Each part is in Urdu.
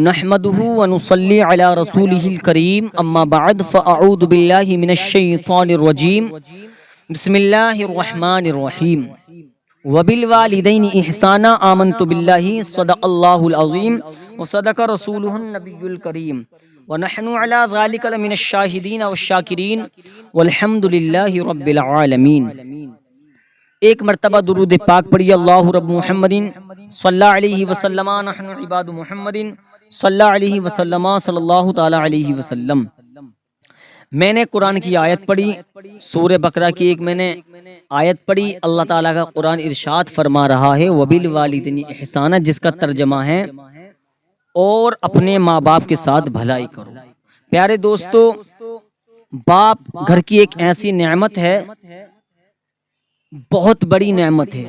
نحمده ونصلي على رسوله الكريم اما بعد فاعوذ بالله من الشيطان الرجيم بسم الله الرحمن الرحيم وبالوالدين احسانا آمنت بالله صدق الله العظيم وصدق رسوله النبي الكريم ونحن على ذلك لمن الشاهدين والشاكرين والحمد لله رب العالمين۔ ایک مرتبہ درود پاک پڑھیے، اللہ رب محمد صلی اللہ علیہ وسلم نحن عباد محمد صلی اللہ علیہ وسلم صلی اللہ تعالی علیہ وسلم۔ میں نے قرآن کی آیت پڑھی، سورہ بقرہ کی ایک میں نے آیت پڑھی۔ اللہ تعالیٰ کا قرآن ارشاد فرما رہا ہے وَبِالْوَالِدَيْنِ إِحْسَانًا، جس کا ترجمہ ہے اور اپنے ماں باپ کے ساتھ بھلائی کرو۔ پیارے دوستو، باپ گھر کی ایک ایسی نعمت ہے، بہت بڑی نعمت ہے،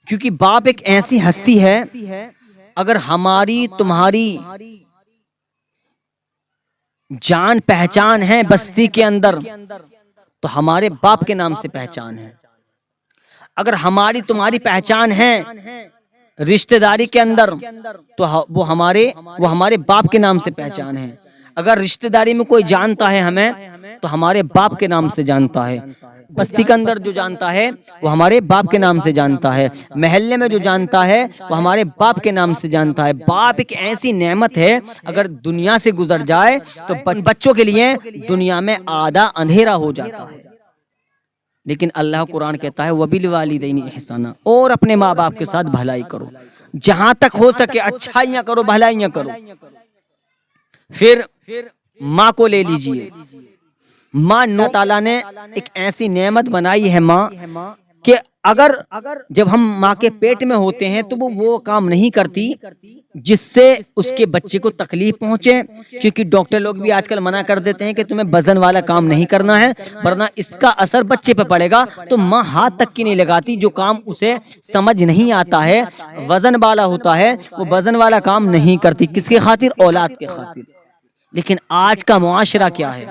کیونکہ باپ ایک ایسی ہستی ہے، اگر ہماری تمہاری جان پہچان ہے بستی کے اندر تو ہمارے باپ کے نام سے پہچان ہے۔ اگر ہماری تمہاری پہچان ہے رشتہ داری کے اندر تو وہ ہمارے باپ کے نام سے پہچان ہے۔ اگر رشتہ داری میں کوئی جانتا ہے ہمیں تو ہمارے باپ کے نام سے جانتا ہے۔ بستی کے اندر جو جانتا ہے وہ ہمارے باپ کے نام سے جانتا ہے۔ محلے میں جو جانتا ہے وہ ہمارے باپ کے نام سے جانتا ہے۔ باپ ایک ایسی نعمت ہے، اگر دنیا سے گزر جائے تو بچوں کے لیے دنیا میں آدھا اندھیرا ہو جاتا ہے۔ لیکن اللہ قرآن کہتا ہے وَبِالْوَالِدَيْنِ إِحْسَانًا، اور اپنے ماں باپ کے ساتھ بھلائی کرو، جہاں تک ہو سکے اچھائیاں کرو، بھلائیاں کرو۔ پھر ماں کو لے لیجئے۔ ماں اللہ تعالیٰ نے ایک ایسی نعمت بنائی ہے ماں کہ اگر جب ہم ماں کے پیٹ میں ہوتے ہیں تو وہ کام نہیں کرتی جس سے اس کے بچے کو تکلیف پہنچے، کیونکہ ڈاکٹر لوگ بھی آج کل منع کر دیتے ہیں کہ تمہیں وزن والا کام نہیں کرنا ہے ورنہ اس کا اثر بچے پہ پڑے گا۔ تو ماں ہاتھ تک کی نہیں لگاتی جو کام اسے سمجھ نہیں آتا ہے، وزن والا ہوتا ہے، وہ وزن والا کام نہیں کرتی۔ کس کے خاطر؟ اولاد کے خاطر۔ لیکن آج کا معاشرہ کیا ہے؟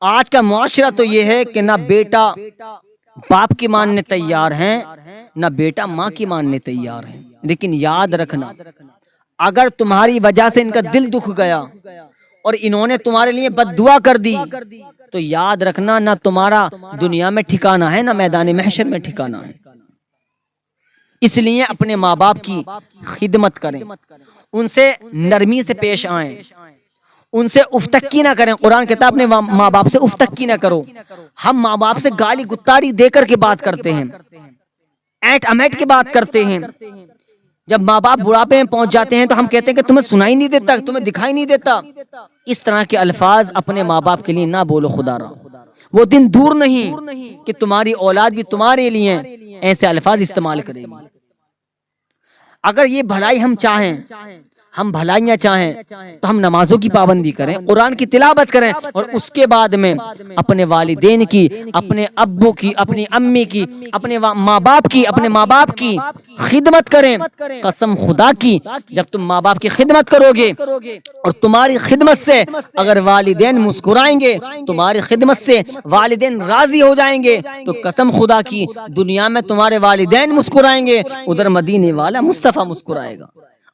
آج کا معاشرہ تو یہ ہے کہ نہ بیٹا باپ کی ماننے تیار ہیں، نہ بیٹا ماں کی ماننے تیار ہیں۔ لیکن یاد رکھنا، اگر تمہاری وجہ سے ان کا دل دکھ گیا اور انہوں نے تمہارے لیے بد دعا کر دی تو یاد رکھنا نہ تمہارا دنیا میں ٹھکانہ ہے نہ میدان محشر میں ٹھکانہ ہے۔ اس لیے اپنے ماں باپ کی خدمت کریں، ان سے نرمی سے پیش آئیں، ان سے افتکی نہ کریں۔ قرآن کہتا ہے اپنے ماں باپ سے افتکی نہ کرو۔ ہم ماں باپ سے گالی گتاری دے کر کے بات کرتے ہیں، ایٹ امیٹ کے بات کرتے ہیں۔ جب ماں باپ بڑھاپے میں پہنچ جاتے ہیں تو ہم کہتے ہیں کہ تمہیں سنائی نہیں دیتا، تمہیں دکھائی نہیں دیتا۔ اس طرح کے الفاظ اپنے ماں باپ کے لیے نہ بولو خدا را۔ وہ دن دور نہیں کہ تمہاری اولاد بھی تمہارے لیے ایسے الفاظ استعمال کرے گی۔ اگر یہ بھلائی ہم چاہیں، ہم بھلائیاں چاہیں تو ہم نمازوں کی پابندی کریں، قرآن کی تلاوت کریں، اور اس کے بعد میں اپنے والدین کی، اپنے ابو کی، اپنی امی کی، اپنے ماں باپ کی، اپنے ماں باپ کی خدمت کریں۔ قسم خدا کی، جب تم ماں باپ کی خدمت کرو گے اور تمہاری خدمت سے اگر والدین مسکرائیں گے، تمہاری خدمت سے والدین راضی ہو جائیں گے، تو قسم خدا کی دنیا میں تمہارے والدین مسکرائیں گے، ادھر مدینے والا مصطفیٰ مسکرائے گا،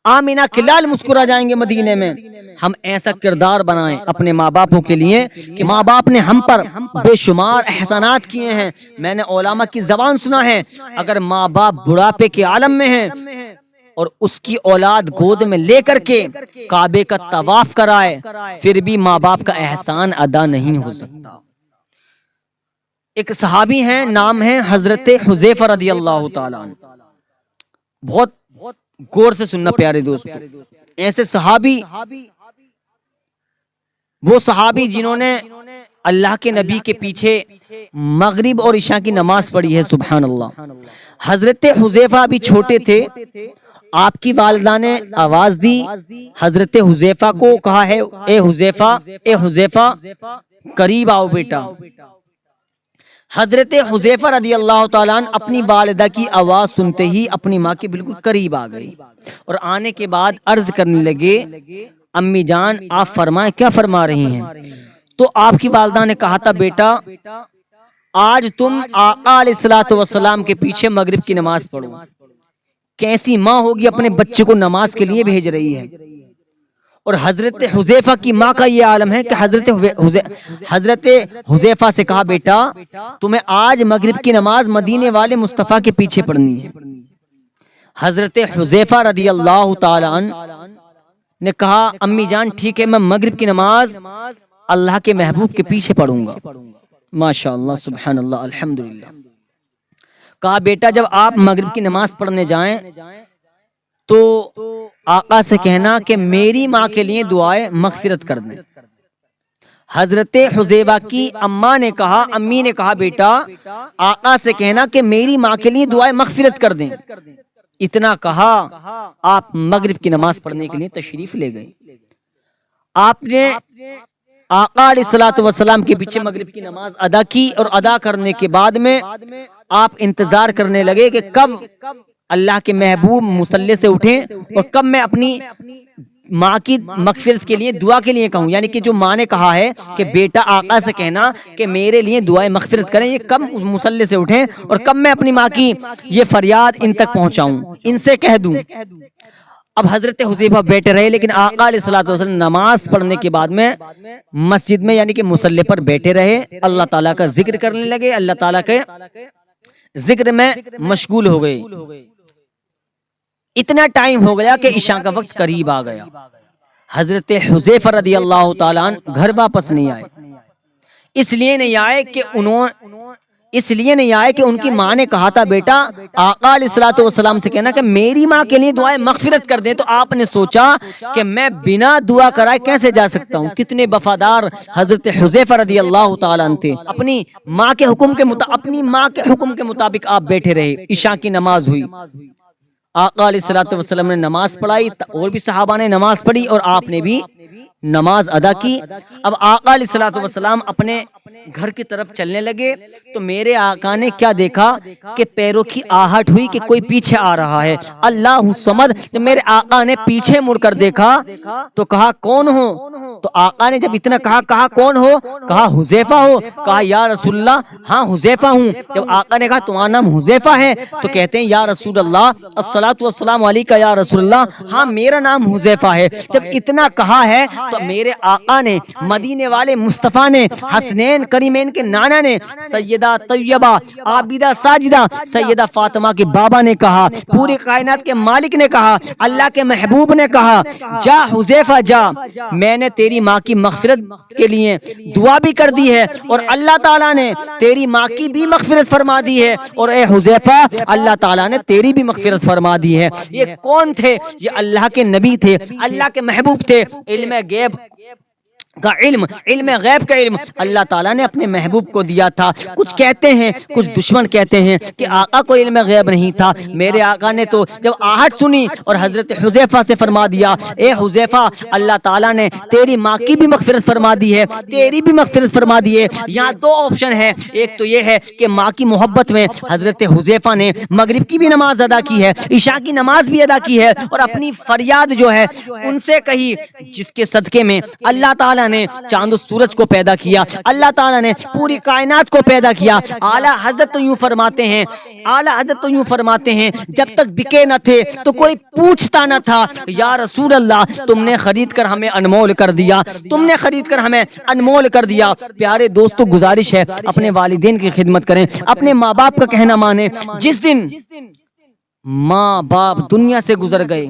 آمینہ کے لال مسکرا جائیں گے مدینے میں۔ ہم ایسا کردار بنائیں اپنے ماں باپوں کے لیے کہ ماں باپ نے ہم پر بے شمار احسانات کیے ہیں۔ میں نے علماء کی زبان سنا ہے، اگر ماں باپ بڑھاپے کے عالم میں ہیں اور اس کی اولاد گود میں لے کر کے کعبے کا طواف کرائے، پھر بھی ماں باپ کا احسان ادا نہیں ہو سکتا۔ ایک صحابی ہیں، نام ہے حضرت حذیفہ رضی اللہ تعالیٰ عنہ۔ بہت غور سے سننا پیارے دوستو، ایسے صحابی، وہ صحابی جنہوں نے اللہ کے نبی کے پیچھے مغرب اور عشاء کی نماز پڑھی ہے، سبحان اللہ۔ حضرت حذیفہ بھی چھوٹے تھے، آپ کی والدہ نے آواز دی، حضرت حذیفہ کو کہا ہے اے حذیفہ قریب آؤ بیٹا۔ حضرت حذیفہ رضی اللہ تعالیٰ عنہ اپنی والدہ کی آواز سنتے ہی اپنی ماں کے بالکل قریب آ گئی، اور آنے کے بعد عرض کرنے لگے امی جان آپ فرمائیں کیا فرما رہی ہیں؟ تو آپ کی والدہ نے کہا تھا بیٹا آج تم آقا علیہ الصلوۃ والسلام کے پیچھے مغرب کی نماز پڑھو۔ کیسی ماں ہوگی اپنے بچے کو نماز کے لیے بھیج رہی ہے، اور حضرت حذیفہ کی ماں کا یہ عالم ہے کہ حضرت حذیفہ سے کہا بیٹا تمہیں آج مغرب کی نماز مدینے والے مصطفیٰ کے پیچھے پڑھنی ہے۔ حضرت حذیفہ رضی اللہ تعالی عنہ نے کہا امی جان ٹھیک ہے، میں مغرب کی نماز اللہ کے محبوب کے پیچھے پڑھوں گا۔ ماشاء اللہ، سبحان اللہ، الحمدللہ۔ کہا بیٹا جب آپ مغرب کی نماز پڑھنے جائیں تو آقا سے کہنا کہ میری ماں کے لیے دعائے مغفرت کر دیں۔ حضرت حذیفہ کی امی نے کہا بیٹا آقا سے کہنا کہ میری ماں کے لیے دعائے مغفرت کر دیں۔ اتنا کہا آپ مغرب کی نماز پڑھنے کے لیے تشریف لے گئے۔ آپ نے آقا علیہ الصلوۃ والسلام کے پیچھے مغرب کی نماز ادا کی، اور ادا کرنے کے بعد میں آپ انتظار کرنے لگے کہ کب اللہ کے محبوب مصلی سے اٹھیں اور کب میں اپنی ماں کی مغفرت کے لیے دعا کے لیے کہوں، یعنی کہ جو ماں نے کہا ہے کہ بیٹا آقا سے کہنا کہ میرے لیے دعائیں مغفرت کریں، یہ کب مصلی سے اٹھیں اور کب میں اپنی ماں کی یہ فریاد ان تک پہنچاؤں، ان سے کہہ دوں۔ اب حضرت حذیفہ بیٹھے رہے، لیکن آقا علیہ الصلوۃ والسلام نماز پڑھنے کے بعد میں مسجد میں یعنی کہ مصلی پر بیٹھے رہے، اللہ تعالیٰ کا ذکر کرنے لگے، اللہ تعالیٰ کے ذکر میں مشغول ہو گئے۔ اتنا ٹائم ہو گیا کہ عشاء کا وقت قریب آ گیا۔ حضرت حذیفہ رضی اللہ تعالیٰ عنہ گھر واپس نہیں آئے، اس لیے نہیں آئے کہ ان کی ماں نے کہا تھا بیٹا آقا علیہ الصلوۃ والسلام سے کہنا کہ میری ماں کے لیے دعائیں مغفرت کر دیں، تو آپ نے سوچا کہ میں بنا دعا کرائے کیسے جا سکتا ہوں۔ کتنے وفادار حضرت حذیفہ رضی اللہ تعالیٰ عنہ تھے، اپنی ماں کے حکم کے مطابق آپ بیٹھے رہے۔ عشاء کی نماز ہوئی، آقا علیہ الصلوۃ والسلام نے نماز پڑھائی، اور بھی صحابہ نے نماز پڑھی اور آپ نے بھی نماز ادا کی۔ اب آقا علیہ الصلوۃ والسلام اپنے گھر کی طرف چلنے لگے تو میرے آقا نے کیا دیکھا کہ پیروں کی آہٹ ہوئی کہ کوئی پیچھے آ رہا ہے۔ اللہ صمد، جب میرے آقا نے پیچھے مڑ کر دیکھا تو کہا کون ہو؟ تو آقا نے جب اتنا کہا کون ہو؟ کہا حذیفہ ہو۔ کہا یا رسول اللہ ہاں حذیفہ ہوں۔ جب آقا نے کہا تمہارا نام حذیفہ ہے تو کہتے ہیں یا رسول اللہ الصلاۃ والسلام علیکہ یا رسول اللہ، ہاں میرا نام حذیفہ ہے۔ جب اتنا کہا ہے تو میرے آقا نے، مدینے والے مصطفیٰ نے، حسنین کریمین کے نانا نے، سیدہ طیبہ عابدہ ساجدہ سیدہ فاطمہ کے بابا نے کہا، پوری کائنات کے مالک نے کہا، اللہ کے محبوب نے کہا جا حذیفہ جا، میں نے تیری ماں کی مغفرت کے لیے دعا بھی کر دی ہے اور اللہ تعالیٰ نے تیری ماں کی بھی مغفرت فرما دی ہے، اور اے حذیفہ اللہ تعالیٰ نے تیری بھی مغفرت فرما دی ہے۔ یہ کون تھے؟ یہ اللہ کے نبی تھے، اللہ کے محبوب تھے۔ علم غیب کا علم غیب کا علم اللہ تعالیٰ نے اپنے محبوب کو دیا تھا۔ کچھ کہتے ہیں، کچھ دشمن کہتے ہیں کہ آقا کو علم غیب نہیں تھا۔ میرے آقا نے تو جب آہٹ سنی اور حضرت حذیفہ سے فرما دیا اے حذیفہ اللہ تعالیٰ نے تیری ماں کی بھی مغفرت فرما دی ہے، تیری بھی مغفرت فرما دی ہے۔ یہاں دو آپشن ہے، ایک تو یہ ہے کہ ماں کی محبت میں حضرت حذیفہ نے مغرب کی بھی نماز ادا کی ہے، عشاء کی نماز بھی ادا کی ہے، اور اپنی فریاد جو ہے ان سے کہی جس کے صدقے میں اللہ تعالیٰ نے چاند و سورج کو پیدا کیا، اللہ تعالیٰ نے پوری کائنات کو پیدا کیا۔ اعلیٰ حضرت تو یوں فرماتے ہیں جب تک بکے نہ تھے تو کوئی پوچھتا نہ تھا، یا رسول اللہ تم نے خرید کر ہمیں انمول کر دیا، پیارے دوستو گزارش ہے اپنے والدین کی خدمت کریں، اپنے ماں باپ کا کہنا مانیں۔ جس دن ماں باپ دنیا سے گزر گئے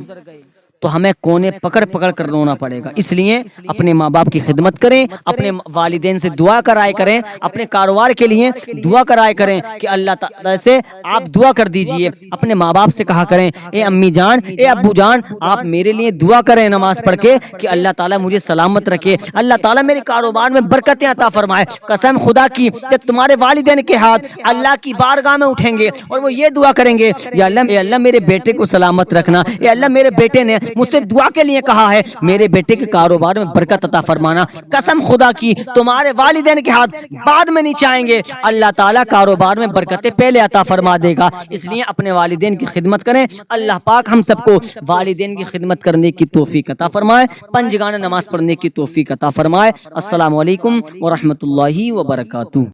تو ہمیں کونے پکڑ کر رونا پڑے گا، اس لیے اپنے ماں باپ کی خدمت کریں، اپنے والدین سے دعا کرائے کریں، اپنے کاروبار کے لیے دعا کرائے کریں کہ اللہ تعالیٰ سے آپ دعا کر دیجئے۔ اپنے ماں باپ سے کہا کریں اے امی جان اے ابو جان آپ میرے لیے دعا کریں نماز پڑھ کے کہ اللہ تعالیٰ مجھے سلامت رکھے، اللہ تعالیٰ میرے کاروبار میں برکتیں عطا فرمائے۔ قسم خدا کی جب تمہارے والدین کے ہاتھ اللہ کی بارگاہ میں اٹھیں گے اور وہ یہ دعا کریں گے یا اللہ اے اللہ میرے بیٹے کو سلامت رکھنا، اے اللہ میرے بیٹے نے مجھ سے دعا کے لیے کہا ہے میرے بیٹے کے کاروبار میں برکت عطا فرمانا، قسم خدا کی تمہارے والدین کے ہاتھ بعد میں نہیں چاہیں گے، اللہ تعالیٰ کاروبار میں برکتیں پہلے عطا فرما دے گا۔ اس لیے اپنے والدین کی خدمت کریں، اللہ پاک ہم سب کو والدین کی خدمت کرنے کی توفیق عطا فرمائے، پنجگانہ نماز پڑھنے کی توفیق عطا فرمائے۔ السلام علیکم ورحمۃ اللہ وبرکاتہ۔